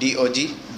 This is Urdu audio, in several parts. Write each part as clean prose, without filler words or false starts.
DOG,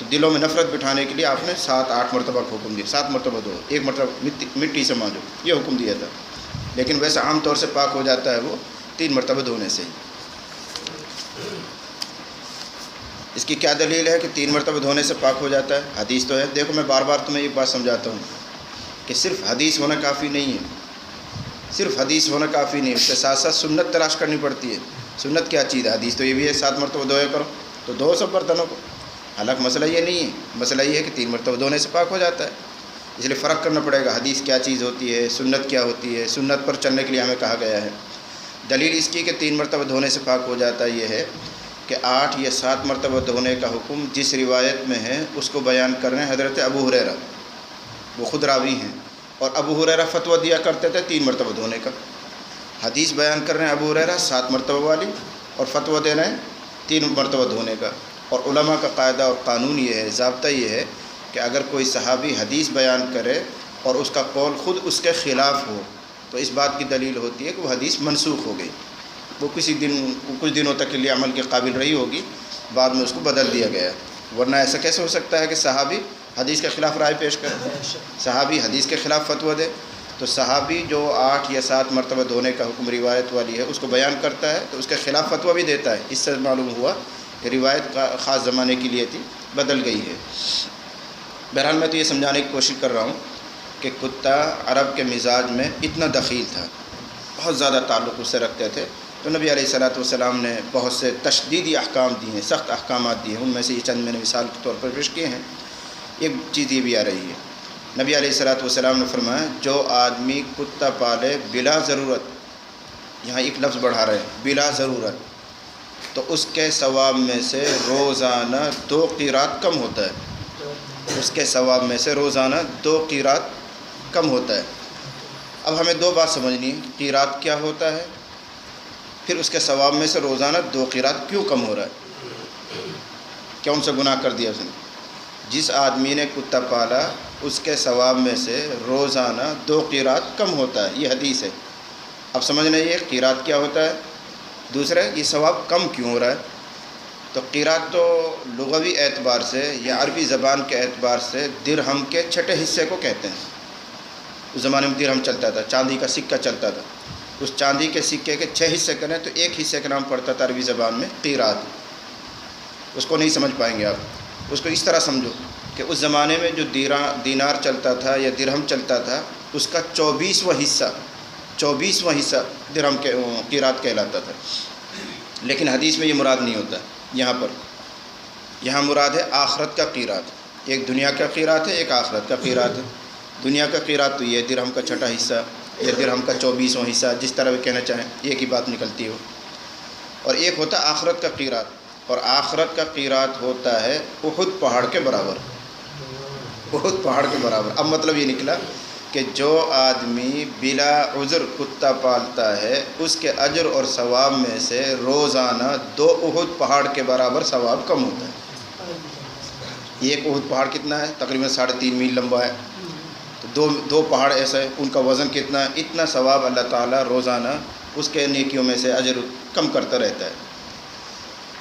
تو دلوں میں نفرت بٹھانے کے لیے آپ نے 7-8 مرتبہ کا حکم دیا، 7 مرتبہ دھو، 1 مرتبہ مٹی سے مانجو، یہ حکم دیا تھا۔ لیکن ویسے عام طور سے پاک ہو جاتا ہے وہ 3 مرتبہ دھونے سے ہی۔ اس کی کیا دلیل ہے کہ 3 مرتبہ دھونے سے پاک ہو جاتا ہے؟ حدیث تو ہے۔ دیکھو میں بار بار تمہیں ایک بات سمجھاتا ہوں کہ صرف حدیث ہونا کافی نہیں ہے، صرف حدیث ہونا کافی نہیں ہے، اس کے ساتھ ساتھ سنت تلاش کرنی پڑتی ہے۔ سنت کیا چیز ہے؟ حدیث تو یہ بھی ہے 7 مرتبہ دھویا کرو، تو دھو سب برتنوں کو۔ حالانکہ مسئلہ یہ نہیں ہے، مسئلہ یہ ہے کہ 3 مرتبہ دھونے سے پاک ہو جاتا ہے۔ اس لیے فرق کرنا پڑے گا، حدیث کیا چیز ہوتی ہے، سنت کیا ہوتی ہے۔ سنت پر چلنے کے لیے ہمیں کہا گیا ہے۔ دلیل اس کی کہ 3 مرتبہ دھونے سے پاک ہو جاتا ہے یہ ہے کہ 8 یا 7 مرتبہ دھونے کا حکم جس روایت میں ہے اس کو بیان کر رہے ہیں حضرت ابو ہریرہ، وہ خود راوی ہیں، اور ابو ہریرہ فتویٰ دیا کرتے تھے 3 مرتبہ دھونے کا۔ حدیث بیان کر رہے ہیں ابو ہریرہ 7 مرتبہ والی، اور فتویٰ دے رہے ہیں 3 مرتبہ دھونے کا۔ اور علماء کا قاعدہ اور قانون یہ ہے، ضابطہ یہ ہے کہ اگر کوئی صحابی حدیث بیان کرے اور اس کا قول خود اس کے خلاف ہو تو اس بات کی دلیل ہوتی ہے کہ وہ حدیث منسوخ ہو گئی، وہ کچھ دنوں تک کے لیے عمل کے قابل رہی ہوگی، بعد میں اس کو بدل دیا گیا۔ ورنہ ایسا کیسے ہو سکتا ہے کہ صحابی حدیث کے خلاف رائے پیش کرے، صحابی حدیث کے خلاف فتویٰ دے؟ تو صحابی جو 8 یا 7 مرتبہ دھونے کا حکم روایت والی ہے اس کو بیان کرتا ہے تو اس کے خلاف فتویٰ بھی دیتا ہے۔ اس سے معلوم ہوا کہ روایت کا خاص زمانے کے لیے تھی، بدل گئی ہے۔ بہرحال میں تو یہ سمجھانے کی کوشش کر رہا ہوں کہ کتا عرب کے مزاج میں اتنا دخیل تھا، بہت زیادہ تعلق اس سے رکھتے تھے، تو نبی علیہ والسلام نے بہت سے تشدیدی احکام دیے ہیں، سخت احکامات دیے ہیں۔ ان میں سے یہ چند میں نے مثال کے طور پر پیش کیے ہیں۔ ایک چیز یہ بھی آ رہی ہے، نبی علیہ والسلام نے فرمایا جو آدمی کتا پالے بلا ضرورت، یہاں ایک لفظ بڑھا رہے ہیں بلا ضرورت، تو اس کے ثواب میں سے روزانہ 2 قیرات کم ہوتا ہے، اس کے ثواب میں سے روزانہ 2 قیرات کم ہوتا ہے۔ اب ہمیں 2 بات سمجھنی ہے، قیرات کیا ہوتا ہے، پھر اس کے ثواب میں سے روزانہ 2 قیرات کیوں کم ہو رہا ہے، کون سا گناہ کر دیا اس نے؟ جس آدمی نے کتا پالا اس کے ثواب میں سے روزانہ 2 قیرات کم ہوتا ہے، یہ حدیث ہے۔ اب سمجھنا یہ قیرات کیا ہوتا ہے، دوسرا یہ ثواب کم کیوں ہو رہا ہے۔ تو قیرات تو لغوی اعتبار سے یا عربی زبان کے اعتبار سے درہم کے چھٹے حصے کو کہتے ہیں۔ اس زمانے میں درہم چلتا تھا، چاندی کا سکہ چلتا تھا، اس چاندی کے سکے کے 6 حصے کریں تو 1 حصے کا نام پڑتا تھا عربی زبان میں قیرات۔ اس کو نہیں سمجھ پائیں گے آپ، اس کو اس طرح سمجھو کہ اس زمانے میں جو دینار چلتا تھا یا درہم چلتا تھا اس کا 24واں حصہ درہم کے قیرات کہلاتا تھا۔ لیکن حدیث میں یہ مراد نہیں ہوتا، یہاں مراد ہے آخرت کا قیرات۔ ایک دنیا کا قیرات ہے، ایک آخرت کا قیرات ہے۔ دنیا کا قیرات تو یہ درہم کا 6واں حصہ یا درہم کا 24واں حصہ، جس طرح بھی کہنا چاہیں، ایک ہی بات نکلتی ہو۔ اور ایک ہوتا ہے آخرت کا قیرات، اور آخرت کا قیرات ہوتا ہے احد پہاڑ کے برابر، احد پہاڑ کے برابر۔ اب مطلب یہ نکلا کہ جو آدمی بلا عذر کتا پالتا ہے اس کے اجر اور ثواب میں سے روزانہ 2 احد پہاڑ کے برابر ثواب کم ہوتا ہے۔ ایک احد پہاڑ کتنا ہے؟ تقریباً 3.5 میل لمبا ہے، تو دو پہاڑ ایسے، ان کا وزن کتنا ہے؟ اتنا ثواب اللہ تعالیٰ روزانہ اس کے نیکیوں میں سے اجر کم کرتا رہتا ہے۔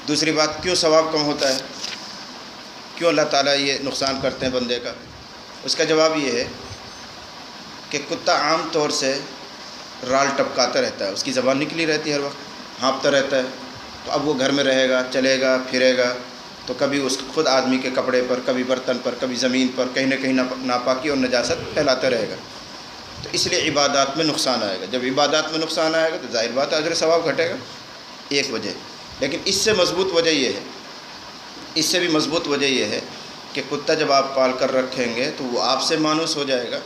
دوسری بات، کیوں ثواب کم ہوتا ہے، کیوں اللہ تعالیٰ یہ نقصان کرتے ہیں بندے کا؟ اس کا جواب یہ ہے کہ کتا عام طور سے رال ٹپکاتا رہتا ہے، اس کی زبان نکلی رہتی ہے، ہر وقت ہانپتا رہتا ہے۔ تو اب وہ گھر میں رہے گا، چلے گا، پھرے گا، تو کبھی اس خود آدمی کے کپڑے پر، کبھی برتن پر، کبھی زمین پر، کہیں نہ کہیں ناپاکی اور نجاست پھیلاتا رہے گا۔ تو اس لیے عبادات میں نقصان آئے گا۔ جب عبادات میں نقصان آئے گا تو ظاہر بات اجر ثواب گھٹے گا، ایک وجہ۔ لیکن اس سے مضبوط وجہ یہ ہے، اس سے بھی مضبوط وجہ یہ ہے کہ کتا جب آپ پال کر رکھیں گے تو وہ آپ سے مانوس ہو جائے گا۔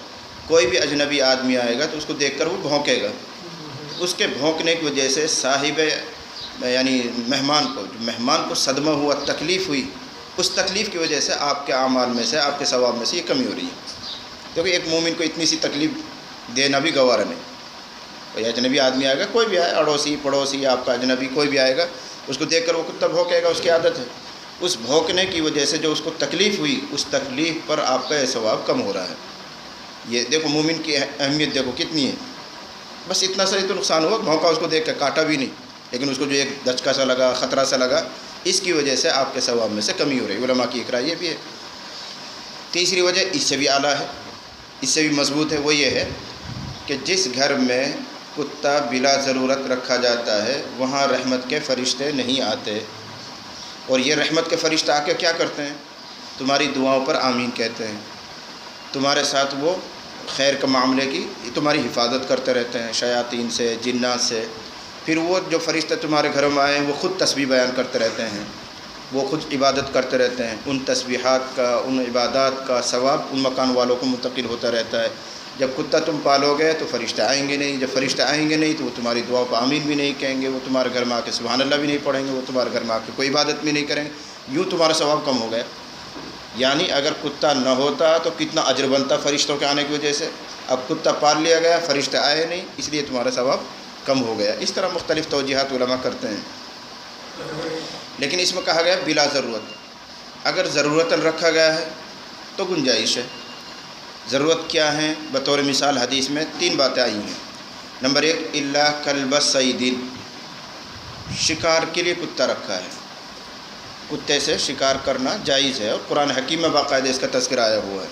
کوئی بھی اجنبی آدمی آئے گا تو اس کو دیکھ کر وہ بھونکے گا۔ اس کے بھونکنے کی وجہ سے صاحب یعنی مہمان کو صدمہ ہوا، تکلیف ہوئی، اس تکلیف کی وجہ سے آپ کے اعمال میں سے، آپ کے ثواب میں سے یہ کمی ہو رہی ہے۔ کیونکہ ایک مومن کو اتنی سی تکلیف دینا بھی گوارا نہیں۔ کوئی اجنبی آدمی آئے گا، کوئی بھی آئے، اڑوسی پڑوسی، آپ کا اجنبی کوئی بھی آئے گا، اس کو دیکھ کر وہ کتا بھونکے گا، اس کی عادت ہے۔ اس بھونکنے کی وجہ سے جو اس کو تکلیف ہوئی، اس تکلیف پر آپ کا یہ ثواب کم ہو رہا ہے۔ یہ دیکھو مومن کی اہمیت دیکھو کتنی ہے۔ بس اتنا سا ہی تو نقصان ہوا، بھونکا، اس کو دیکھ کے کاٹا بھی نہیں، لیکن اس کو جو ایک دھچکا سا لگا، خطرہ سا لگا، اس کی وجہ سے آپ کے ثواب میں سے کمی ہو رہی ہے۔ علماء کی ایک رائے یہ بھی ہے۔ تیسری وجہ اس سے بھی اعلیٰ ہے، اس سے بھی مضبوط ہے، وہ یہ ہے کہ جس گھر میں کتا بلا ضرورت رکھا جاتا ہے وہاں رحمت کے فرشتے نہیں آتے، اور یہ رحمت کے فرشتے آ کے کیا کرتے ہیں؟ تمہاری دعاؤں پر آمین کہتے ہیں، تمہارے ساتھ وہ خیر کے معاملے کی تمہاری حفاظت کرتے رہتے ہیں، شیاطین سے، جنات سے۔ پھر وہ جو فرشتے تمہارے گھروں میں آئے ہیں وہ خود تسبیح بیان کرتے رہتے ہیں، وہ خود عبادت کرتے رہتے ہیں، ان تسبیحات کا، ان عبادات کا ثواب ان مکان والوں کو منتقل ہوتا رہتا ہے۔ جب کتا تم پالو گے تو فرشتے آئیں گے نہیں، جب فرشتے آئیں گے نہیں تو وہ تمہاری دعاؤں پر آمین بھی نہیں کہیں گے، وہ تمہارے گھر میں آ کے سبحان اللہ بھی نہیں پڑھیں گے، وہ تمہارے گھر میں آ کے کوئی عبادت بھی نہیں کریں گے، یوں تمہارا ثواب کم ہو گیا۔ یعنی اگر کتا نہ ہوتا تو کتنا اجر بنتا فرشتوں کے آنے کی وجہ سے، اب کتا پال لیا گیا، فرشتے آئے نہیں، اس لیے تمہارا ثواب کم ہو گیا۔ اس طرح مختلف توجیحات علماء کرتے ہیں، لیکن اس میں کہا گیا بلا ضرورت۔ اگر ضرورتاً رکھا گیا ہے تو گنجائش ہے۔ ضرورت کیا ہے؟ بطور مثال حدیث میں 3 باتیں آئی ہیں۔ نمبر 1، الا کلب صیدین، شکار کے لیے کتا رکھا ہے، کتے سے شکار کرنا جائز ہے، اور قرآن حکیم میں باقاعدہ اس کا تذکرہ آیا ہوا ہے،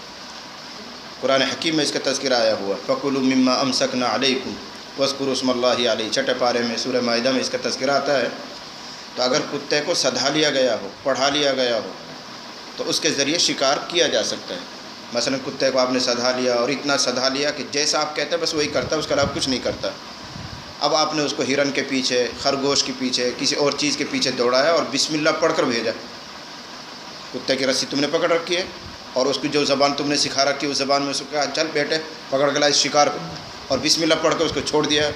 قرآن حکیم میں اس کا تذکرہ آیا ہوا ہے، فَكُلُوا مِمَّا أَمْسَكْنَا عَلَيْكُمْ وَاذْكُرُوا اسْمَ اللَّهِ عَلَيْهِ، چھٹے پارے میں سورہ مائدہ میں اس کا تذکرہ آتا ہے۔ تو اگر کتے کو سدھا لیا گیا ہو، پڑھا لیا گیا ہو، تو اس کے ذریعے شکار کیا جا سکتا ہے۔ مثلا کتے کو آپ نے سدھا لیا، اور اتنا سدھا لیا کہ جیسا آپ کہتے ہیں بس وہی کرتا ہے، اس کے علاوہ کچھ نہیں کرتا۔ اب آپ نے اس کو ہرن کے پیچھے، خرگوش کے پیچھے، کسی اور چیز کے پیچھے دوڑایا اور بسم اللہ پڑھ کر بھیجا۔ کتے کی رسی تم نے پکڑ رکھی ہے، اور اس کی جو زبان تم نے سکھا رکھی ہے اس زبان میں اس کو کہا چل بیٹے پکڑ کے لا اس شکار کو، اور بسم اللہ پڑھ کے اس کو چھوڑ دیا۔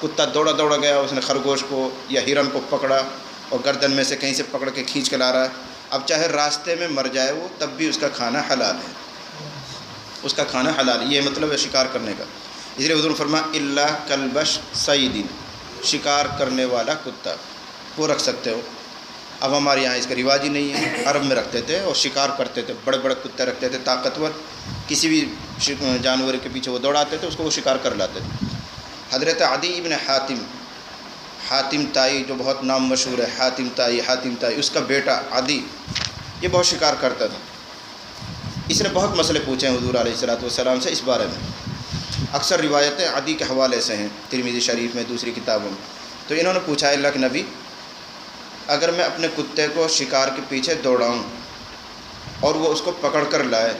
کتا دوڑا دوڑا گیا، اس نے خرگوش کو یا ہرن کو پکڑا اور گردن میں سے کہیں سے پکڑ کے کھینچ کے لا رہا ہے۔ اب چاہے راستے میں مر جائے وہ، تب بھی اس کا کھانا حلال ہے، اس کا کھانا حلال ہے۔ یہ مطلب ہے شکار کرنے کا۔ اس لیے حضور نے فرمایا الا کلبش صیدین، شکار کرنے والا کتا وہ رکھ سکتے ہو۔ اب ہمارے یہاں اس کا رواج ہی نہیں ہے، عرب میں رکھتے تھے اور شکار کرتے تھے، بڑے بڑے کتے رکھتے تھے طاقتور، کسی بھی جانور کے پیچھے وہ دوڑاتے تھے، اس کو وہ شکار کر لاتے تھے۔ حضرت عدی ابن حاتم تائی جو بہت نام مشہور ہے، حاتم تائی، اس کا بیٹا عدی یہ بہت شکار کرتا تھا۔ اس نے بہت مسئلے پوچھے ہیں حضور علیہ والسلام سے اس بارے میں۔ اکثر روایتیں عدی کے حوالے سے ہیں، ترمذی شریف میں، دوسری کتابوں میں۔ تو انہوں نے پوچھا اللہ کے نبی، اگر میں اپنے کتے کو شکار کے پیچھے دوڑاؤں اور وہ اس کو پکڑ کر لائے،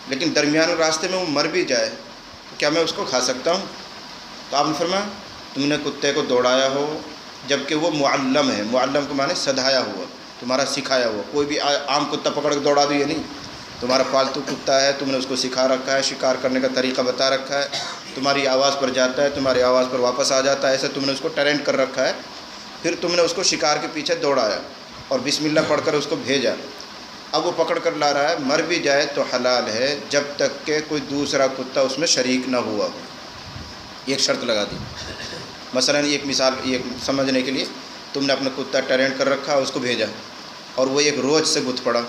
لیکن درمیان راستے میں وہ مر بھی جائے، تو کیا میں اس کو کھا سکتا ہوں؟ تو آپ نے فرمایا تم نے کتے کو دوڑایا ہو جب کہ وہ معلم ہے، معلم کو معنی سدھایا ہوا، تمہارا سکھایا ہوا، کوئی بھی عام کتا پکڑ کے دوڑا دو یہ نہیں، تمہارا پالتو کتا ہے، تم نے اس کو سکھا رکھا ہے، شکار کرنے کا طریقہ بتا رکھا ہے، تمہاری آواز پر جاتا ہے، تمہاری آواز پر واپس آ جاتا ہے، ایسے تم نے اس کو ٹرینڈ کر رکھا ہے، پھر تم نے اس کو شکار کے پیچھے دوڑایا اور بسم اللہ پڑھ کر اس کو بھیجا، اب وہ پکڑ کر لا رہا ہے، مر بھی جائے تو حلال ہے جب تک کہ کوئی دوسرا کتا اس میں شریک نہ ہوا ہو۔ ایک شرط لگا دی، مثلا ایک مثال یہ سمجھنے کے لیے، تم نے اپنا کتا ٹرینڈ کر رکھا، اس کو بھیجا اور وہ ایک روز سے گت پڑا،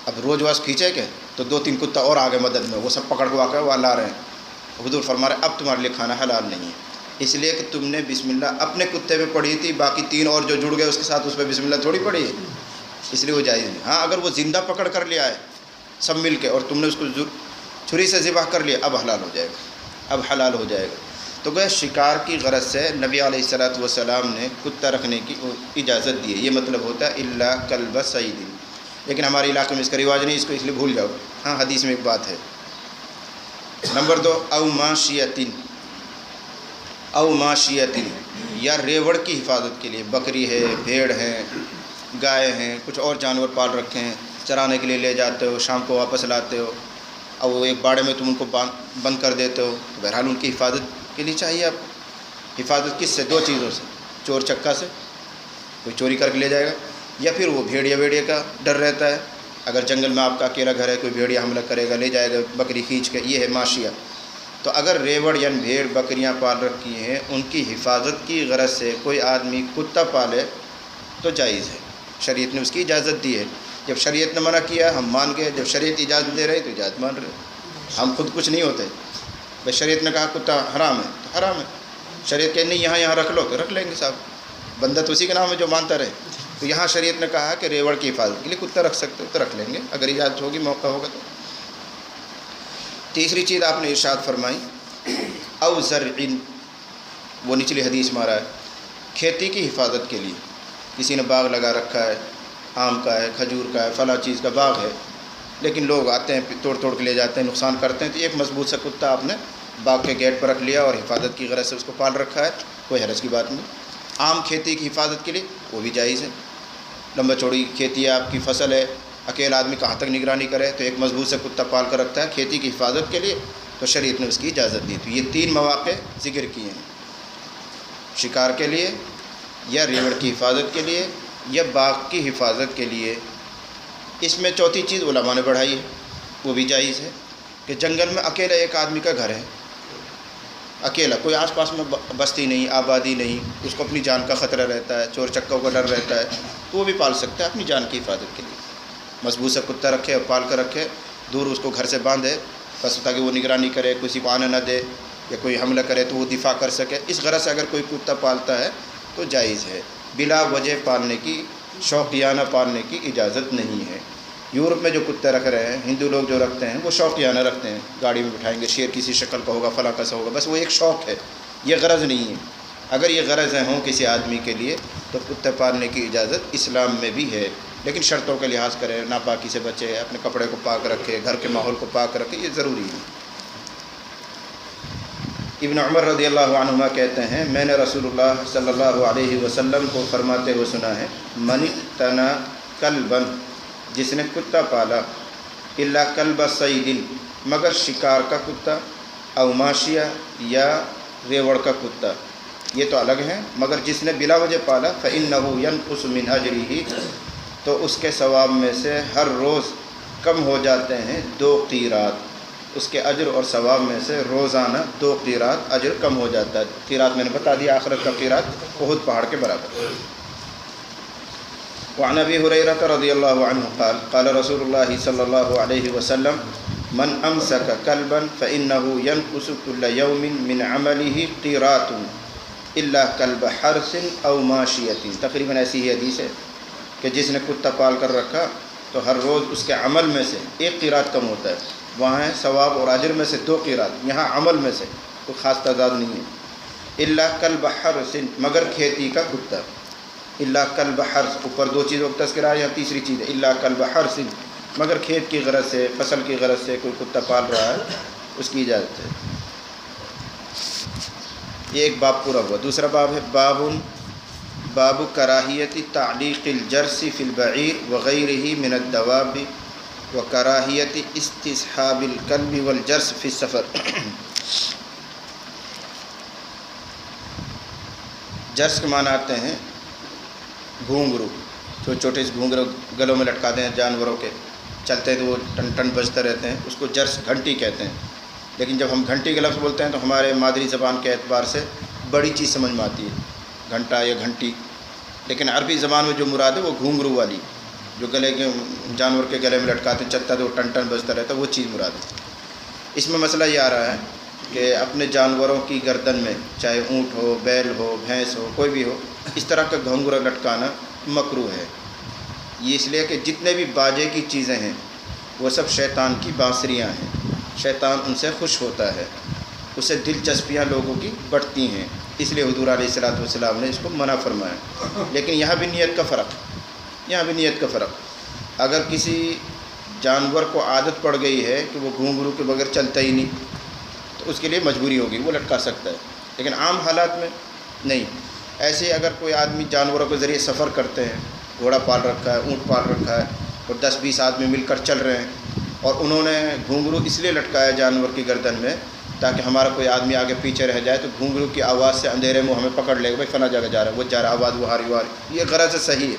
اب روز واس کھینچے کہ تو 2-3 کتا اور آگے مدد میں، وہ سب پکڑ کے واقع وہ لا رہے ہیں، حضور فرما رہے اب تمہارے لیے کھانا حلال نہیں ہے، اس لیے کہ تم نے بسم اللہ اپنے کتے پہ پڑھی تھی، باقی 3 اور جو جڑ گئے اس کے ساتھ اس پہ بسم اللہ تھوڑی پڑھی ہے، اس لیے وہ جائز نہیں۔ ہاں اگر وہ زندہ پکڑ کر لیا ہے سب مل کے اور تم نے اس کو چھری سے ذبح کر لیا، اب حلال ہو جائے گا، اب حلال ہو جائے گا۔ تو گویا شکار کی غرض سے نبی علیہ والسلام نے کتا رکھنے کی اجازت دی ہے، یہ مطلب ہوتا ہے الا کلب صیدین، لیکن ہمارے علاقے میں اس کا رواج نہیں، اس کو اس لیے بھول جاؤ۔ ہاں حدیث میں ایک بات ہے۔ نمبر 2، او ماشیتن، یا ریوڑ کی حفاظت کے لیے، بکری ہے، بھیڑ ہے، گائے ہیں، کچھ اور جانور پال رکھے ہیں، چرانے کے لیے لے جاتے ہو، شام کو واپس لاتے ہو، اور وہ ایک باڑے میں تم ان کو بند کر دیتے ہو، تو بہرحال ان کی حفاظت کے لیے چاہیے آپ کو۔ حفاظت کس سے؟ 2 چیزوں سے، چور چکا سے، کوئی چوری کر کے لے جائے گا، یا پھر وہ بھیڑیا کا ڈر رہتا ہے، اگر جنگل میں آپ کا اکیلا گھر ہے، کوئی بھیڑیا حملہ کرے گا، لے جائے گا بکری کھینچ کے، یہ ہے ماشیہ۔ تو اگر ریوڑ یعنی بھیڑ بکریاں پال رکھی ہیں، ان کی حفاظت کی غرض سے کوئی آدمی کتا پالے تو جائز ہے، شریعت نے اس کی اجازت دی ہے۔ جب شریعت نے منع کیا ہم مان گئے، جب شریعت اجازت دے رہی تو اجازت مان رہے، ہم خود کچھ نہیں ہوتے۔ بھائی شریعت نے کہا کتا حرام ہے تو حرام ہے، شریعت کہ نہیں یہاں رکھ لو تو رکھ لیں گے، صاحب بندہ تو اسی کے نام ہے جو مانتا رہے۔ تو یہاں شریعت نے کہا کہ ریوڑ کی حفاظت کے لیے کتا رکھ سکتے ہو تو رکھ لیں گے اگر اجازت ہوگی، موقع ہوگا تو۔ تیسری چیز آپ نے ارشاد فرمائی او زرع، وہ نچلی حدیث مارا ہے، کھیتی کی حفاظت کے لیے کسی نے باغ لگا رکھا ہے، آم کا ہے، کھجور کا ہے، فلاں چیز کا باغ ہے، لیکن لوگ آتے ہیں توڑ توڑ کے لے جاتے ہیں، نقصان کرتے ہیں، تو ایک مضبوط سا کتا آپ نے باغ کے گیٹ پر رکھ لیا اور حفاظت کی غرض سے اس کو پال رکھا ہے، کوئی حرج کی بات نہیں۔ عام کھیتی کی حفاظت کے لیے وہ بھی جائز ہے، لمبا چوڑی کھیتی ہے، آپ کی فصل ہے، اکیلا آدمی کہاں تک نگرانی کرے، تو ایک مضبوط سے کتا پال کر رکھتا ہے کھیتی کی حفاظت کے لیے، تو شریعت نے اس کی اجازت دی۔ تو یہ 3 مواقع ذکر کیے ہیں، شکار کے لیے یا ریوڑ کی حفاظت کے لیے یا باغ کی حفاظت کے لیے۔ اس میں چوتھی چیز علماء نے بڑھائی ہے، وہ بھی جائز ہے کہ جنگل میں اکیلا ایک آدمی کا گھر ہے، اکیلا، کوئی آس پاس میں بستی نہیں، آبادی نہیں، اس کو اپنی جان کا خطرہ رہتا ہے، چور چکوں کا ڈر رہتا ہے، تو وہ بھی پال سکتا ہے اپنی جان کی حفاظت کے لیے۔ مضبوط سے کتا رکھے اور پال کر رکھے، دور اس کو گھر سے باندھے بس تاکہ وہ نگرانی کرے، کسی کو آنے نہ دے، یا کوئی حملہ کرے تو وہ دفاع کر سکے، اس غرض سے اگر کوئی کتا پالتا ہے تو جائز ہے، بلا وجہ پالنے کی، شوقیانہ پالنے کی اجازت نہیں ہے۔ یورپ میں جو کتے رکھ رہے ہیں، ہندو لوگ جو رکھتے ہیں وہ شوقیانہ رکھتے ہیں، گاڑی میں بٹھائیں گے، شیر کسی شکل کا ہوگا، فلاں کیسا ہوگا، بس وہ ایک شوق ہے، یہ غرض نہیں ہے۔ اگر یہ غرض ہوں کسی آدمی کے لیے تو کتے پالنے کی اجازت اسلام میں بھی ہے، لیکن شرطوں کا لحاظ کرے، ناپاکی سے بچے، اپنے کپڑے کو پاک رکھے، گھر کے ماحول کو پاک رکھے، یہ ضروری ہے۔ ابن عمر رضی اللہ عنہما کہتے ہیں میں نے رسول اللہ صلی اللہ علیہ وسلم کو فرماتے ہوئے سنا ہے، من اقتنى کلبا، جس نے کتا پالا، الا کلب صید، مگر شکار کا کتا، او ماشیہ، یا ریوڑ کا کتا، یہ تو الگ ہیں، مگر جس نے بلا وجہ پالا فإنه ينقص من اجرہ، تو اس کے ثواب میں سے ہر روز کم ہو جاتے ہیں 2 قیرات، اس کے اجر اور ثواب میں سے روزانہ 2 قیرات اجر کم ہو جاتا ہے۔ قیرات میں نے بتا دیا، آخرت کا قیرات احد پہاڑ کے برابر۔ وعن ابی ہریرہ رضی اللہ عنہ قال قال رسول اللہ صلی اللہ علیہ وسلم من امسک کلبا فإنه ينقص كل يوم من عمله قیرات الا کلب حرث او ماشیۃ، تقریباً ایسی ہی حدیث ہے کہ جس نے کتا پال کر رکھا تو ہر روز اس کے عمل میں سے 1 قیرات کم ہوتا ہے، وہاں ہے ثواب اور اجر میں سے 2 قیرات، یہاں عمل میں سے کوئی خاص تعداد نہیں ہے۔ الا کلب حرث، مگر کھیتی کا کتا، الا کلب حرث، اوپر 2 چیزوں کا تذکرہ ہے، یہاں تیسری چیز ہے الا کلب حرث، مگر کھیت کی غرض سے، فصل کی غرض سے کوئی کتا پال رہا ہے اس کی اجازت ہے۔ یہ ایک باب پورا ہوا۔ دوسرا باب ہے باب کراہیت تعلیق الجرس فی البعیر وغیرہ من الدواب وکراہیت استصحاب الکلب والجرس فی السفر۔ جرس کے معنی آتے ہیں گھونگرو، چھوٹے چھوٹے گھونگرو گلوں میں لٹکاتے ہیں جانوروں کے، چلتے ہیں تو وہ ٹن ٹن بجتے رہتے ہیں، اس کو جرس گھنٹی کہتے ہیں۔ لیکن جب ہم گھنٹی کے لفظ بولتے ہیں تو ہمارے مادری زبان کے اعتبار سے بڑی چیز سمجھ میں آتی ہے، گھنٹا یا گھنٹی، لیکن عربی زبان میں جو مراد ہے وہ گھونگرو والی، جو گلے کے جانور کے گلے میں لٹکاتے ہیں، چلتا ہے تو وہ ٹن ٹن بجتا رہتا ہے، وہ چیز مراد ہے۔ اس میں مسئلہ یہ آ رہا ہے کہ اپنے جانوروں کی گردن میں، چاہے اونٹ ہو، بیل ہو، بھینس ہو، کوئی بھی ہو، اس طرح کا گھونگرا لٹکانا مکروہ ہے۔ یہ اس لیے کہ جتنے بھی باجے کی چیزیں ہیں وہ سب شیطان کی بانسریاں ہیں، شیطان ان سے خوش ہوتا ہے، اس سے دلچسپیاں لوگوں کی بڑھتی ہیں، اس لیے حضور علیہ الصلوۃ والسلام نے اس کو منع فرمایا۔ لیکن یہاں بھی نیت کا فرق، اگر کسی جانور کو عادت پڑ گئی ہے کہ وہ گھونگرو کے بغیر چلتا ہی نہیں، تو اس کے لیے مجبوری ہوگی، وہ لٹکا سکتا ہے، لیکن عام حالات میں نہیں۔ ایسے اگر کوئی آدمی جانوروں کے ذریعے سفر کرتے ہیں، گھوڑا پال رکھا ہے، اونٹ پال رکھا ہے، اور 10-20 آدمی مل کر چل رہے ہیں، اور انہوں نے گھونگرو اس لیے لٹکایا جانور کی گردن میں تاکہ ہمارا کوئی آدمی آگے پیچھے رہ جائے تو گھونگرو کی آواز سے اندھیرے میں ہمیں پکڑ لے گا، بھائی فلاں جگہ جا رہا ہے، وہ جا رہا ہے، آواز وہ ہاری، یہ غرض صحیح ہے،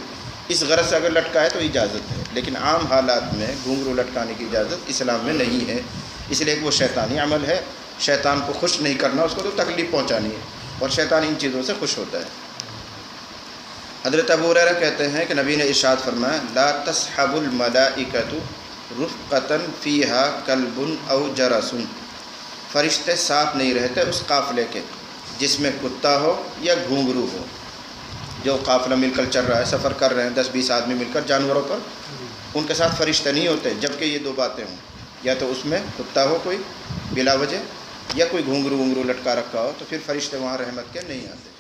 اس غرض سے اگر لٹکائے تو اجازت ہے، لیکن عام حالات میں گھونگرو لٹکانے کی اجازت اسلام میں نہیں ہے، اس لیے کہ وہ شیطانی عمل ہے، شیطان کو خوش نہیں کرنا، اس کو تو تکلیف پہنچانی ہے، اور شیطان ان چیزوں سے خوش ہوتا ہے۔ حضرت ابو ہریرہ کہتے ہیں کہ نبی نے ارشاد فرمایا لا تصحب الملائکۃ رفقۃ فیہا کلب او جرس، فرشتے ساتھ نہیں رہتے اس قافلے کے جس میں کتا ہو یا گھونگرو ہو، جو قافلہ مل کر چل رہا ہے، سفر کر رہے ہیں 10-20 آدمی مل کر جانوروں پر، ان کے ساتھ فرشتے نہیں ہوتے جب کہ یہ دو باتیں ہوں، یا تو اس میں کتا ہو کوئی بلا وجہ، یا کوئی گھنگرو لٹکا رکھا ہو، تو پھر فرشتے وہاں رحمت کے نہیں آتے۔